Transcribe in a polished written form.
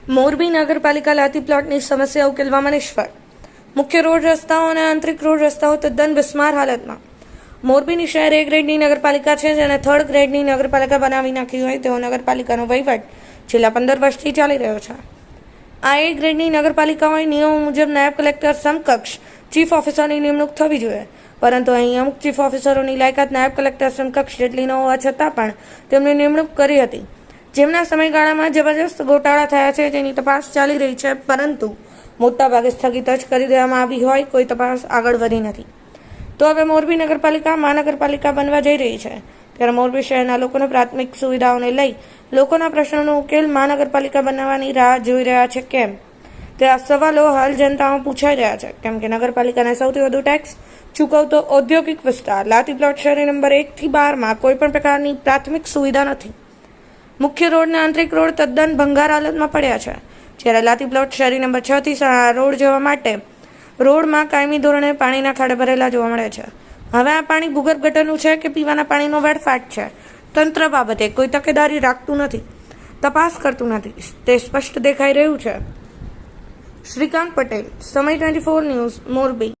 મોરબી નગરપાલિકા લાતી પ્લોટની સમસ્યા ઉકેલવામાં નિષ્ફળ. મુખ્ય રોડ રસ્તાઓ અને આંતરિક રોડ રસ્તાઓ તદ્દન બિસ્માર હાલતમાં. મોરબીની શહેર એ ગ્રેડની નગરપાલિકા છે, જેને થર્ડ ગ્રેડની નગરપાલિકા બનાવી નાખી હોય તેવો નગરપાલિકાનો વહીવટ છેલ્લા 15 વર્ષથી ચાલી રહ્યો છે. આ એ ગ્રેડની નગરપાલિકાઓએ નિયમો મુજબ નાયબ કલેક્ટર સમકક્ષ ચીફ ઓફિસરની નિમણૂક થવી જોઈએ, પરંતુ અહીં અમુક ચીફ ઓફિસરોની લાયકાત નાયબ કલેક્ટર સમકક્ષ જેટલી ન હોવા છતાં પણ તેમની નિમણૂક કરી હતી, જેમના સમયગાળામાં જબરજસ્ત ગોટાળા થયા છે, જેની તપાસ ચાલી રહી છે, પરંતુ મોટાભાગે સ્થગિત જ કરી દેવામાં આવી હોય, કોઈ તપાસ આગળ વધી નથી. તો હવે મોરબી નગરપાલિકા મહાનગરપાલિકા બનવા જઈ રહી છે, ત્યારે મોરબી શહેરના લોકોને પ્રાથમિક સુવિધાઓને લઈ લોકોના પ્રશ્નોનો ઉકેલ મહાનગરપાલિકા બનાવવાની રાહ જોઈ રહ્યા છે કેમ, તે આ સવાલો હાલ જનતામાં પૂછાઈ રહ્યા છે. કેમ કે નગરપાલિકાને સૌથી વધુ ટેક્સ ચૂકવતો ઔદ્યોગિક વિસ્તાર લાતી પ્લોટ શહેરી નંબર 1 થી 12 કોઈપણ પ્રકારની પ્રાથમિક સુવિધા નથી. મુખ્ય રોડ અને આંતરિક રોડ તદ્દન ભંગાર હાલતમાં પડ્યા છે, જ્યારે લાતી પ્લોટ શહેરી નંબર 6 થી 7 રોડ જવા માટે રોડમાં કાયમી ધોરણે પાણીના ખાડા ભરેલા જોવા મળે છે. હવે આ પાણી ભૂગર્ભ ગટરનું છે કે પીવાના પાણીનો વેડફાટ છે, તંત્ર બાબતે કોઈ તકેદારી રાખતું નથી, તપાસ કરતું નથી, તે સ્પષ્ટ દેખાઈ રહ્યું છે. શ્રીકાંત પટેલ, સમય 24 ન્યૂઝ, મોરબી.